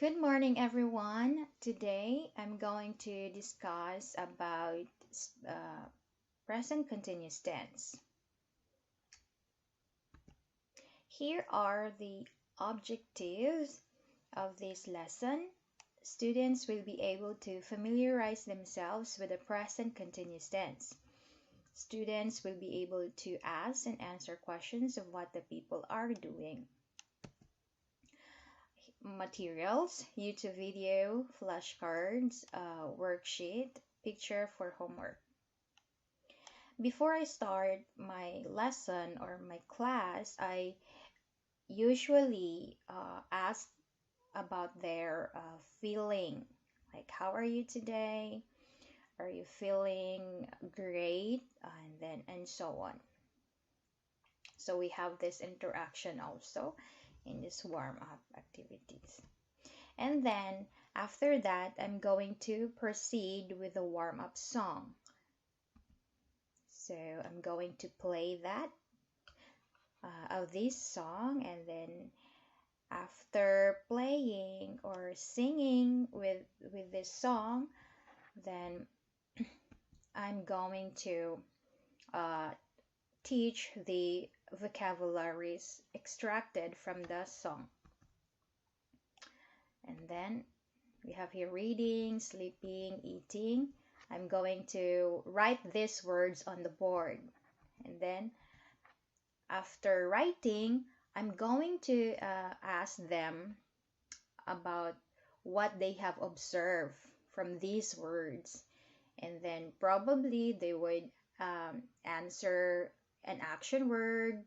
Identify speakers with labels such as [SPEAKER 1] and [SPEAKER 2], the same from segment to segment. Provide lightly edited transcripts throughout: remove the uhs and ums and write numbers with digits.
[SPEAKER 1] Good morning, everyone. Today I'm going to discuss about uh, present continuous tense. Here are the objectives of this lesson. Students will be able to familiarize themselves with the present continuous tense. Students will be able to ask and answer questions of what the people are doing. Materials, YouTube video, flashcards, worksheet, picture for homework. Before I start my lesson or my class, I usually ask about their feeling. Like, how are you today? Are you feeling great? And so on. So we have this interaction also in this warm up activities. And then after that, I'm going to proceed with the warm up song. So I'm going to play that of this song, and then after playing or singing with this song, then I'm going to uh, teach the vocabularies extracted from the song. And then we have here reading, sleeping, eating. I'm going to write these words on the board. And then after writing, I'm going to ask them about what they have observed from these words. And then probably they would answer an action word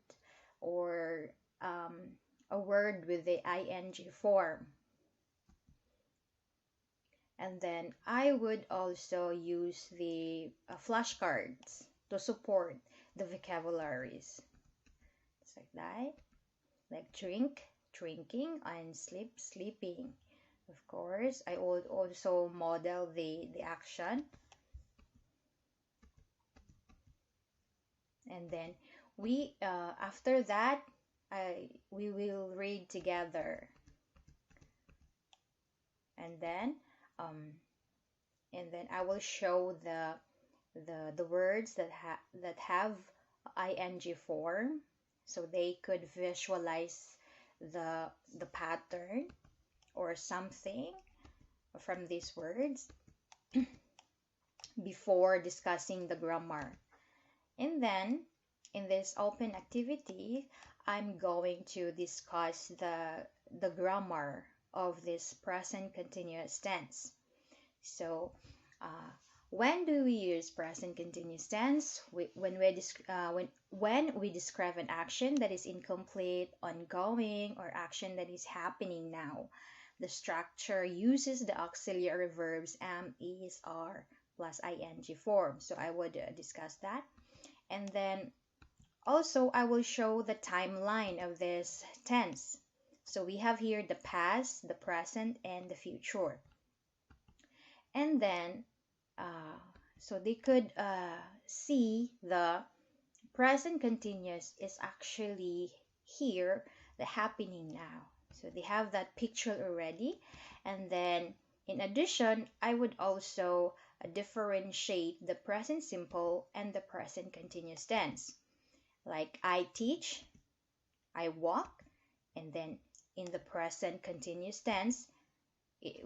[SPEAKER 1] or a word with the ing form. And then I would also use the flashcards to support the vocabularies. It's like that. Like drink, drinking, and sleep, sleeping. Of course, I would also model the action. And then after that, we will read together. And then um, I will show the words that have ing form, so they could visualize the pattern or something from these words before discussing the grammar. And then in this open activity, I'm going to discuss the grammar of this present continuous tense. So when do we use present continuous tense? When we describe an action that is incomplete, ongoing, or action that is happening now. The structure uses the auxiliary verbs am, is, are, plus ing form. So I would discuss that. And then also I will show the timeline of this tense. So we have here the past, the present, and the future. And then so they could see the present continuous is actually here, the happening now. So they have that picture already. And then in addition, I would also differentiate the present simple and the present continuous tense. Like I teach, I walk, and then in the present continuous tense, it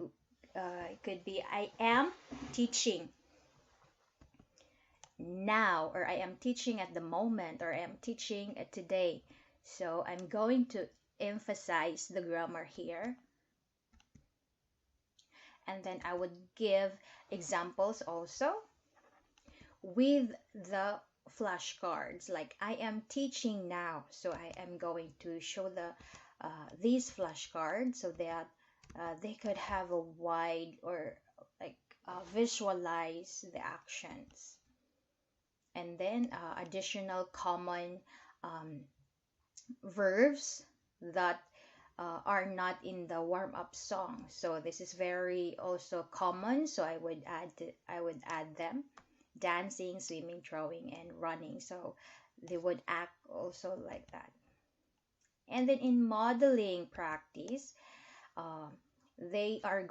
[SPEAKER 1] could be I am teaching now, or I am teaching at the moment, or I am teaching today. So I'm going to emphasize the grammar here. And then I would give examples also with the flashcards. Like I am teaching now, so I am going to show these flashcards so that they could have a wide or like visualize the actions. And then additional common verbs that are not in the warm-up song. So this is very also common. So I would add them: dancing, swimming, throwing, and running. So they would act also like that. And then in modeling practice, they're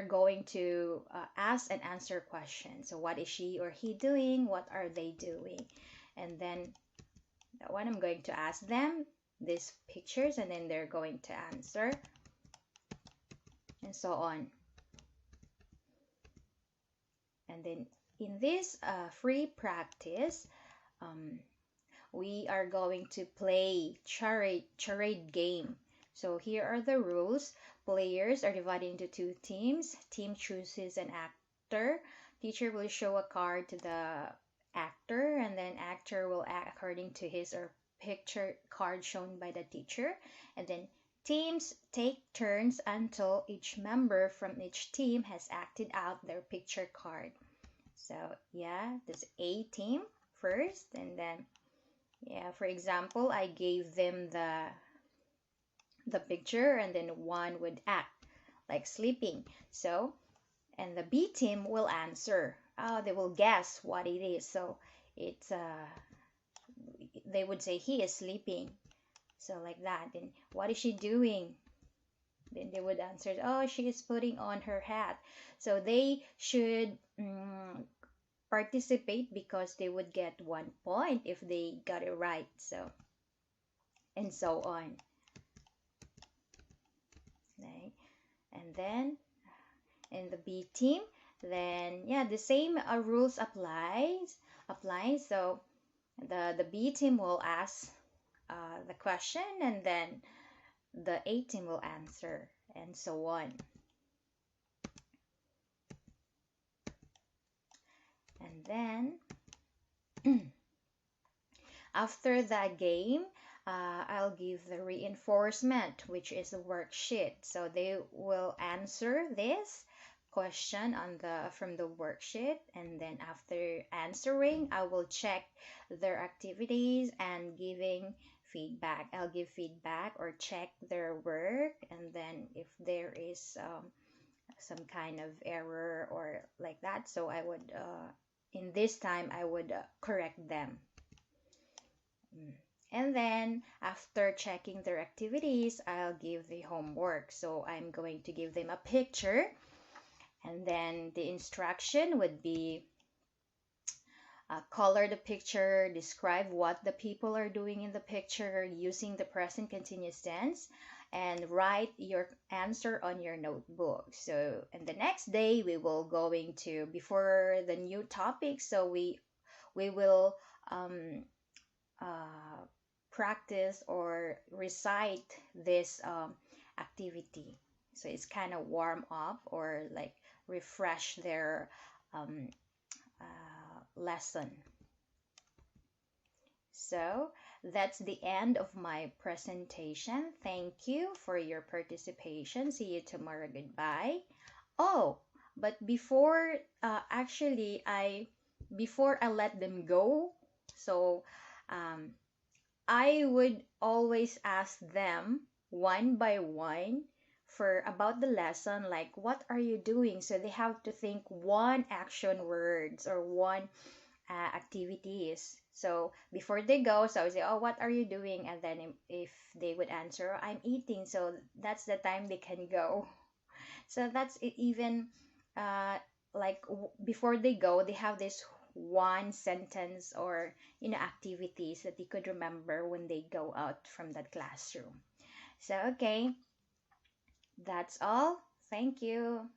[SPEAKER 1] going to ask and answer questions. So what is she or he doing? What are they doing? And then that one, I'm going to ask them these pictures, and then they're going to answer, and so on. And then in this free practice, um, we are going to play charade game. So here are the rules. Players are divided into two teams. Team chooses an actor. Teacher will show a card to the actor, and then actor will act according to his or picture card shown by the teacher. And then teams take turns until each member from each team has acted out their picture card. So yeah, this A team first, and then yeah, for example, I gave them the picture, and then one would act like sleeping. So, and the B team will answer. They will guess what it is. So it's they would say he is sleeping. So like that. Then what is she doing? Then they would answer, oh, she is putting on her hat. So they should participate because they would get 1 point if they got it right. So, and so on. Okay. And then in the B team, then yeah, the same rules apply. So the B team will ask the question, and then the A team will answer, and so on. And then after that game, I'll give the reinforcement, which is the worksheet. So they will answer this question on the from the worksheet, and then after answering, I will check their activities and giving feedback. I'll give feedback or check their work, and then if there is some kind of error or like that, so I would in this time I would correct them. And then after checking their activities, I'll give the homework. So I'm going to give them a picture, and then the instruction would be color the picture, describe what the people are doing in the picture using the present continuous tense, and write your answer on your notebook. So, and the next day we will going to before the new topic. So we will practice or recite this activity. So it's kind of warm up or like refresh their lesson. So that's the end of my presentation. Thank you for your participation. See you tomorrow. Goodbye. Oh, but before before I let them go, so I would always ask them one by one for about the lesson, like what are you doing? So they have to think one action words or one activities. So before they go, so I would say, oh, what are you doing? And then if they would answer, I'm eating. So that's the time they can go. So that's it, even like before they go, they have this one sentence or activities that they could remember when they go out from that classroom. So okay, that's all. Thank you.